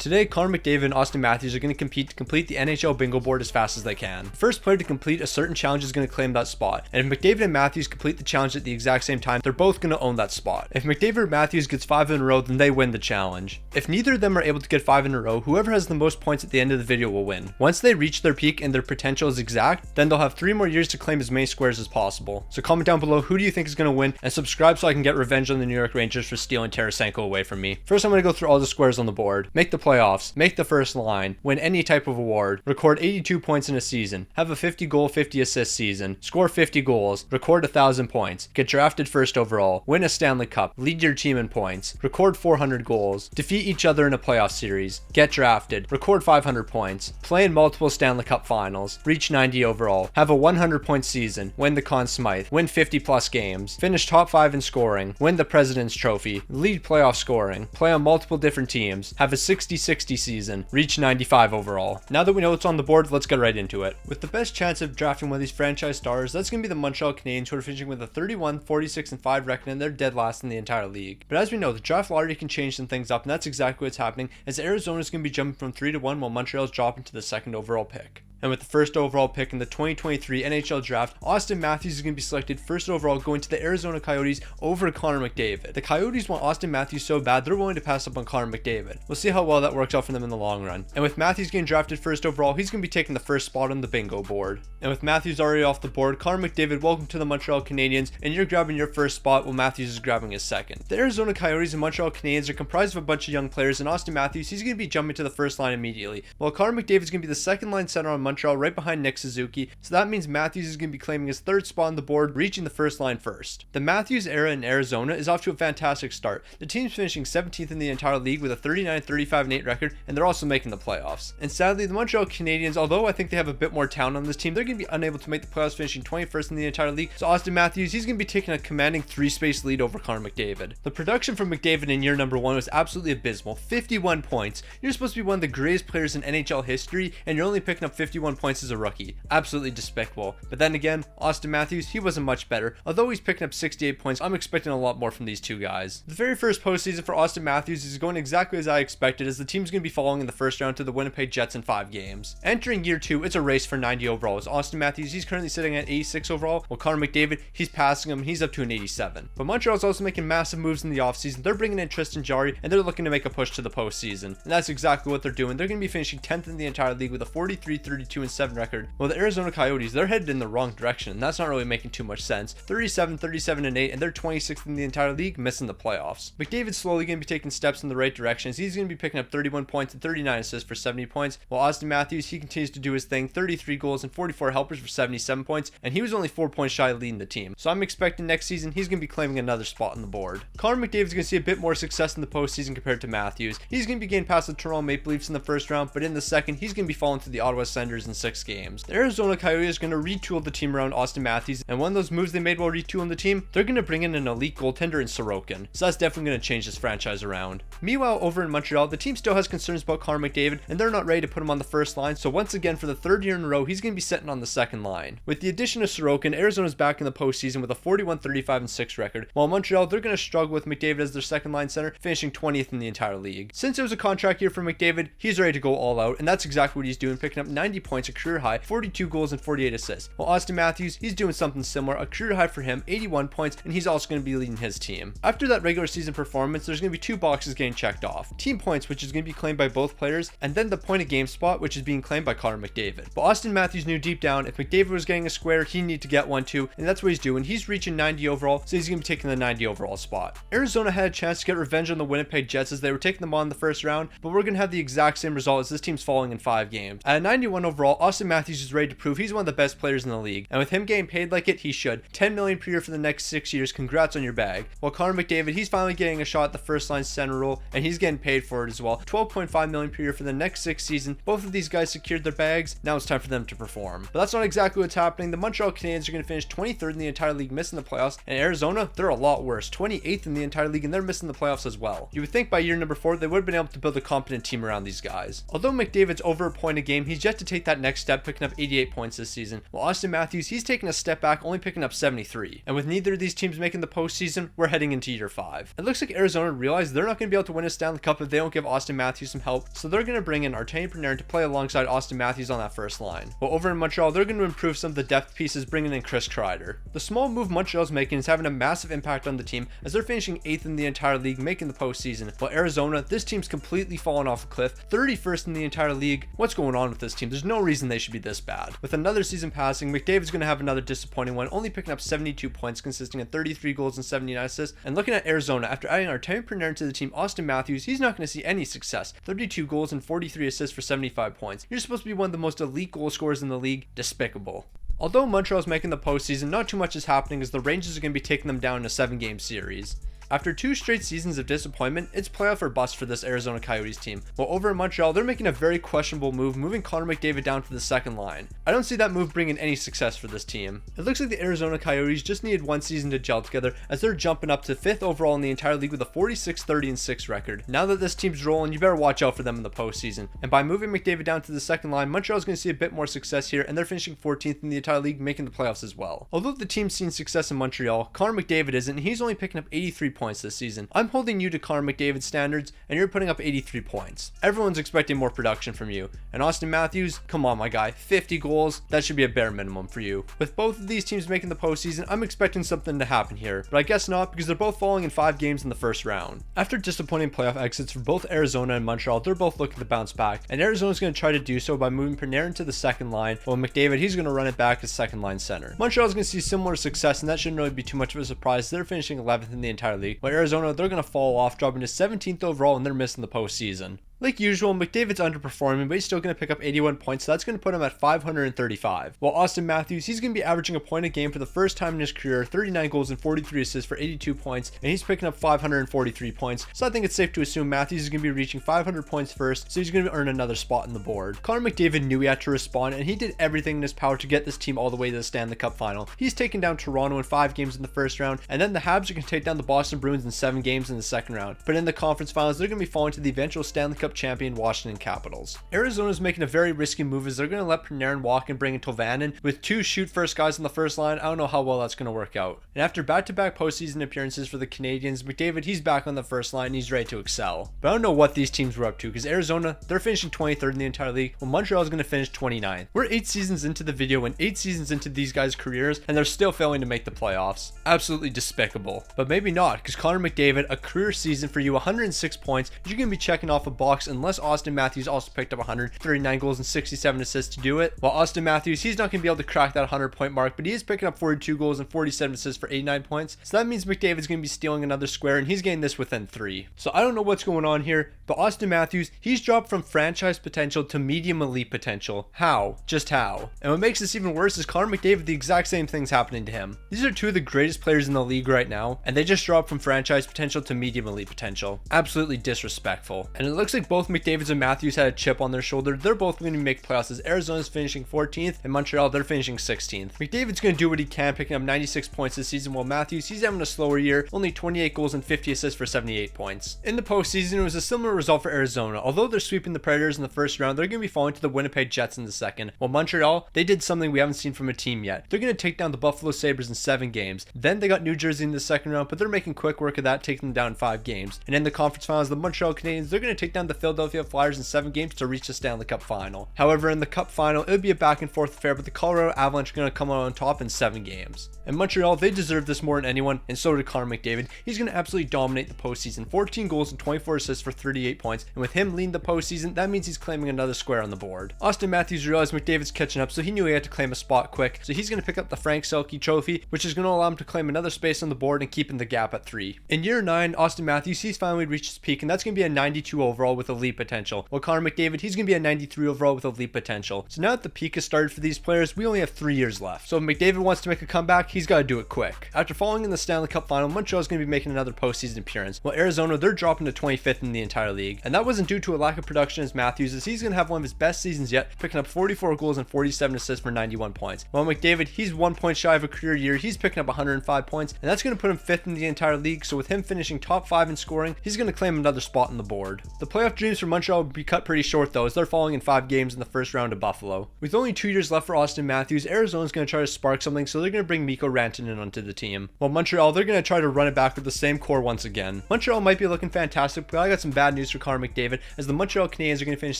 Today, Connor McDavid and Austin Matthews are going to compete to complete the NHL Bingo board as fast as they can. The first player to complete a certain challenge is going to claim that spot, and if McDavid and Matthews complete the challenge at the exact same time, they're both going to own that spot. If McDavid or Matthews gets 5 in a row, then they win the challenge. If neither of them are able to get 5 in a row, whoever has the most points at the end of the video will win. Once they reach their peak and their potential is exact, then they'll have 3 more years to claim as many squares as possible. So comment down below who do you think is going to win, and subscribe so I can get revenge on the New York Rangers for stealing Tarasenko away from me. First, I'm going to go through all the squares on the board. Make the playoffs, make the first line, win any type of award, record 82 points in a season, have a 50 goal, 50 assist season, score 50 goals, record 1,000 points, get drafted first overall, win a Stanley Cup, lead your team in points, record 400 goals, defeat each other in a playoff series, get drafted, record 500 points, play in multiple Stanley Cup finals, reach 90 overall, have a 100 point season, win the Conn Smythe, win 50 plus games, finish top 5 in scoring, win the President's Trophy, lead playoff scoring, play on multiple different teams, have a 60-60 season, reach 95 overall. Now that we know what's on the board, let's get right into it. With the best chance of drafting one of these franchise stars, that's going to be the Montreal Canadiens, who are finishing with a 31, 46, and 5 record, and they're dead last in the entire league. But as we know, the draft lottery can change some things up, and that's exactly what's happening, as Arizona is going to be jumping from 3-1 while Montreal is dropping to the 2nd overall pick. And with the first overall pick in the 2023 NHL draft, Austin Matthews is going to be selected first overall, going to the Arizona Coyotes over Connor McDavid. The Coyotes want Austin Matthews so bad, they're willing to pass up on Connor McDavid. We'll see how well that works out for them in the long run. And with Matthews getting drafted first overall, he's going to be taking the first spot on the bingo board. And with Matthews already off the board, Connor McDavid, welcome to the Montreal Canadiens, and you're grabbing your first spot while Matthews is grabbing his second. The Arizona Coyotes and Montreal Canadiens are comprised of a bunch of young players, and Austin Matthews, he's going to be jumping to the first line immediately, while Connor McDavid is going to be the second line center on Montreal, right behind Nick Suzuki, so that means Matthews is going to be claiming his third spot on the board, reaching the first line first. The Matthews era in Arizona is off to a fantastic start. The team's finishing 17th in the entire league with a 39, 35, and 8 record, and they're also making the playoffs. And sadly, the Montreal Canadiens, although I think they have a bit more talent on this team, they're going to be unable to make the playoffs, finishing 21st in the entire league. So Austin Matthews, he's going to be taking a commanding 3-space lead over Connor McDavid. The production from McDavid in year number 1 was absolutely abysmal. 51 points. You're supposed to be one of the greatest players in NHL history, and you're only picking up 51 points as a rookie. Absolutely despicable. But then again, Austin Matthews, he wasn't much better. Although he's picking up 68 points, I'm expecting a lot more from these two guys. The very first postseason for Austin Matthews is going exactly as I expected, as the team's going to be falling in the first round to the Winnipeg Jets in 5 games. Entering year 2, it's a race for 90 overall. As Austin Matthews, he's currently sitting at 86 overall, while Connor McDavid, he's passing him and he's up to an 87. But Montreal's also making massive moves in the offseason. They're bringing in Tristan Jarry, and they're looking to make a push to the postseason. And that's exactly what they're doing. They're going to be finishing 10th in the entire league with a 43, 32, and 7 record, while the Arizona Coyotes, they're headed in the wrong direction, and that's not really making too much sense. 37, 37, and 8, and they're 26th in the entire league, missing the playoffs. McDavid's slowly going to be taking steps in the right direction, as he's going to be picking up 31 points and 39 assists for 70 points, while Austin Matthews, he continues to do his thing, 33 goals and 44 helpers for 77 points, and he was only 4 points shy of leading the team. So I'm expecting next season, he's going to be claiming another spot on the board. Connor McDavid's going to see a bit more success in the postseason compared to Matthews. He's going to be getting past the Toronto Maple Leafs in the first round, but in the second, he's going to be falling to the Ottawa Senators in 6 games. The Arizona Coyotes are going to retool the team around Austin Matthews, and one of those moves they made while retooling the team, they're going to bring in an elite goaltender in Sorokin. So that's definitely going to change this franchise around. Meanwhile, over in Montreal, the team still has concerns about Connor McDavid, and they're not ready to put him on the first line, so once again, for the 3rd year in a row, he's going to be sitting on the second line. With the addition of Sorokin, Arizona's back in the postseason with a 41, 35, and 6 record, while Montreal, they're going to struggle with McDavid as their second line center, finishing 20th in the entire league. Since it was a contract year for McDavid, he's ready to go all out, and that's exactly what he's doing, picking up 90 points, a career high, 42 goals, and 48 assists. While Austin Matthews, he's doing something similar, a career high for him, 81 points, and he's also going to be leading his team. After that regular season performance, there's going to be 2 boxes getting checked off. Team points, which is going to be claimed by both players, and then the point of game spot, which is being claimed by Connor McDavid. But Austin Matthews knew deep down, if McDavid was getting a square, he needed to get one too, and that's what he's doing. He's reaching 90 overall, so he's going to be taking the 90 overall spot. Arizona had a chance to get revenge on the Winnipeg Jets as they were taking them on in the first round, but we're going to have the exact same result as this team's falling in 5 games. At a 91 overall, Austin Matthews is ready to prove he's one of the best players in the league, and with him getting paid like it, he should. $10 million per year for the next 6 years, congrats on your bag. While Connor McDavid, he's finally getting a shot at the first line center role, and he's getting paid for it as well. $12.5 million per year for the next 6 seasons. Both of these guys secured their bags, now it's time for them to perform. But that's not exactly what's happening. The Montreal Canadiens are going to finish 23rd in the entire league, missing the playoffs, and Arizona, they're a lot worse, 28th in the entire league, and they're missing the playoffs as well. You would think by year number 4, they would have been able to build a competent team around these guys. Although McDavid's over a point a game, he's yet to take complete that next step, picking up 88 points this season, while Austin Matthews, he's taking a step back, only picking up 73. And with neither of these teams making the postseason, we're heading into year 5. It looks like Arizona realized they're not going to be able to win a Stanley Cup if they don't give Austin Matthews some help, so they're going to bring in Artemi Panarin to play alongside Austin Matthews on that first line. While over in Montreal, they're going to improve some of the depth pieces, bringing in Chris Kreider. The small move Montreal's making is having a massive impact on the team, as they're finishing 8th in the entire league, making the postseason, while Arizona, this team's completely fallen off a cliff, 31st in the entire league. What's going on with this team? There's no reason they should be this bad. With another season passing, McDavid's going to have another disappointing one, only picking up 72 points, consisting of 33 goals and 79 assists. And looking at Arizona, after adding Artemi Panarin to the team, Austin Matthews, he's not going to see any success. 32 goals and 43 assists for 75 points. You're supposed to be one of the most elite goal scorers in the league. Despicable. Although Montreal's making the postseason, not too much is happening, as the Rangers are going to be taking them down in a 7-game series. After 2 straight seasons of disappointment, it's playoff or bust for this Arizona Coyotes team. While over in Montreal, they're making a very questionable move, moving Connor McDavid down to the second line. I don't see that move bringing any success for this team. It looks like the Arizona Coyotes just needed 1 season to gel together, as they're jumping up to 5th overall in the entire league with a 46-30-6 record. Now that this team's rolling, you better watch out for them in the postseason. And by moving McDavid down to the second line, Montreal's going to see a bit more success here, and they're finishing 14th in the entire league, making the playoffs as well. Although the team's seen success in Montreal, Connor McDavid isn't, and he's only picking up 83 points this season. I'm holding you to Connor McDavid standards, and you're putting up 83 points. Everyone's expecting more production from you. And Austin Matthews, come on my guy, 50 goals, that should be a bare minimum for you. With both of these teams making the postseason, I'm expecting something to happen here, but I guess not, because they're both falling in 5 games in the first round. After disappointing playoff exits for both Arizona and Montreal, they're both looking to bounce back, and Arizona's going to try to do so by moving Panarin to the second line, while McDavid, he's going to run it back as second line center. Montreal's going to see similar success, and that shouldn't really be too much of a surprise. They're finishing 11th in the entire league, while Arizona, they're going to fall off, dropping to 17th overall, and they're missing the postseason. Like usual, McDavid's underperforming, but he's still going to pick up 81 points, so that's going to put him at 535. While Austin Matthews, he's going to be averaging a point a game for the first time in his career, 39 goals and 43 assists for 82 points, and he's picking up 543 points. So I think it's safe to assume Matthews is going to be reaching 500 points first, so he's going to earn another spot in the board. Connor McDavid knew he had to respond, and he did everything in his power to get this team all the way to the Stanley Cup final. He's taken down Toronto in 5 games in the first round, and then the Habs are going to take down the Boston Bruins in 7 games in the second round. But in the conference finals, they're going to be falling to the eventual Stanley Cup champion Washington Capitals. Arizona's making a very risky move, as they're going to let Panarin walk and bring in Tolvanen with 2 shoot first guys on the first line. I don't know how well that's going to work out. And after back-to-back postseason appearances for the Canadiens, McDavid, he's back on the first line and he's ready to excel. But I don't know what these teams were up to, because Arizona, they're finishing 23rd in the entire league, while Montreal is going to finish 29th. We're 8 seasons into the video and 8 seasons into these guys' careers, and they're still failing to make the playoffs. Absolutely despicable. But maybe not, because Connor McDavid, a career season for you, 106 points, you're going to be checking off a box unless Austin Matthews also picked up 139 goals and 67 assists to do it. While Austin Matthews, he's not going to be able to crack that 100 point mark, but he is picking up 42 goals and 47 assists for 89 points. So that means McDavid's going to be stealing another square, and he's getting this within 3. So I don't know what's going on here, but Austin Matthews, he's dropped from franchise potential to medium elite potential. How? Just how? And what makes this even worse is Connor McDavid, the exact same thing's happening to him. These are 2 of the greatest players in the league right now, and they just dropped from franchise potential to medium elite potential. Absolutely disrespectful. And it looks like both McDavid and Matthews had a chip on their shoulder. They're both going to make playoffs, as Arizona's finishing 14th and Montreal, they're finishing 16th. McDavid's going to do what he can, picking up 96 points this season, while Matthews, he's having a slower year, only 28 goals and 50 assists for 78 points. In the postseason, it was a similar result for Arizona. Although they're sweeping the Predators in the first round, they're going to be falling to the Winnipeg Jets in the second, while Montreal, they did something we haven't seen from a team yet. They're going to take down the Buffalo Sabres in 7 games. Then they got New Jersey in the second round, but they're making quick work of that, taking them down in 5 games. And in the conference finals, the Montreal Canadiens, they're going to take down the Philadelphia Flyers in 7 games to reach the Stanley Cup final. However, in the Cup final, it would be a back and forth affair, but the Colorado Avalanche are going to come out on top in 7 games. And Montreal, they deserve this more than anyone, and so did Connor McDavid. He's going to absolutely dominate the postseason. 14 goals and 24 assists for 38 points, and with him leading the postseason, that means he's claiming another square on the board. Austin Matthews realized McDavid's catching up, so he knew he had to claim a spot quick, so he's going to pick up the Frank Selke trophy, which is going to allow him to claim another space on the board and keeping the gap at 3. In year 9, Austin Matthews, he's finally reached his peak, and that's going to be a 92 overall with elite potential, while Connor McDavid, he's going to be a 93 overall with elite potential. So now that the peak has started for these players, we only have 3 years left. So if McDavid wants to make a comeback, he's got to do it quick. After falling in the Stanley Cup final, Montreal is going to be making another postseason appearance, while Arizona, they're dropping to 25th in the entire league. And that wasn't due to a lack of production as Matthews, as he's going to have one of his best seasons yet, picking up 44 goals and 47 assists for 91 points. While McDavid, he's 1 point shy of a career year, he's picking up 105 points, and that's going to put him 5th in the entire league. So with him finishing top 5 in scoring, he's going to claim another spot on the board. The playoff Playoff dreams for Montreal would be cut pretty short though, as they're falling in 5 games in the first round of Buffalo. With only 2 years left for Austin Matthews, Arizona's going to try to spark something, so they're going to bring Mikko Rantanen onto the team. While Montreal, they're going to try to run it back with the same core once again. Montreal might be looking fantastic, but I got some bad news for Connor McDavid, as the Montreal Canadiens are going to finish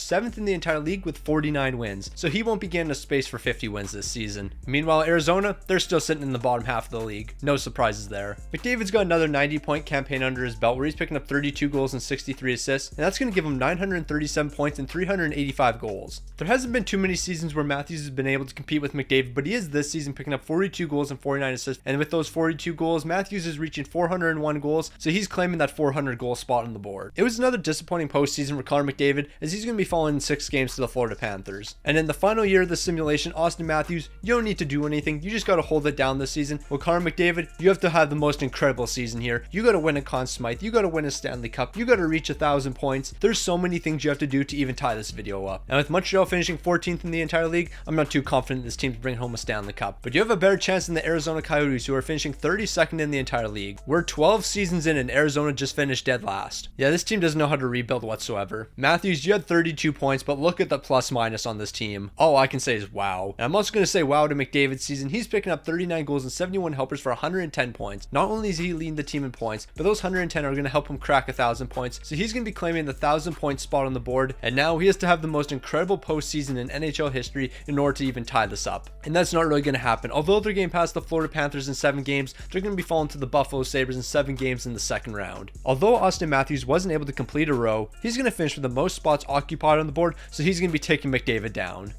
7th in the entire league with 49 wins, so he won't be getting a space for 50 wins this season. Meanwhile, Arizona, they're still sitting in the bottom half of the league. No surprises there. McDavid's got another 90-point campaign under his belt, where he's picking up 32 goals and 63 assists, and that's going to give him 937 points and 385 goals. There hasn't been too many seasons where Matthews has been able to compete with McDavid, but he is this season picking up 42 goals and 49 assists, and with those 42 goals, Matthews is reaching 401 goals, so he's claiming that 400 goal spot on the board. It was another disappointing postseason for Connor McDavid, as he's going to be falling in 6 games to the Florida Panthers. And in the final year of the simulation, Austin Matthews, you don't need to do anything, you just got to hold it down this season. Well, Connor McDavid, you have to have the most incredible season here. You got to win a Conn Smythe, you got to win a Stanley Cup, you got to reach 1,000 points. There's so many things you have to do to even tie this video up. And with Montreal finishing 14th in the entire league, I'm not too confident this team to bring home a Stanley Cup. But you have a better chance than the Arizona Coyotes, who are finishing 32nd in the entire league. We're 12 seasons in and Arizona just finished dead last. Yeah, this team doesn't know how to rebuild whatsoever. Matthews, you had 32 points, but look at the plus minus on this team. All I can say is wow. And I'm also going to say wow to McDavid's season. He's picking up 39 goals and 71 helpers for 110 points. Not only is he leading the team in points, but those 110 are going to help him crack 1,000 points. So he's going to be claiming the 1,000 point spot on the board. And now he has to have the most incredible postseason in NHL history in order to even tie this up. And that's not really going to happen. Although they're getting past the Florida Panthers in 7 games, they're going to be falling to the Buffalo Sabres in 7 games in the second round. Although Austin Matthews wasn't able to complete a row, he's going to finish with the most spots occupied on the board, so he's going to be taking McDavid down.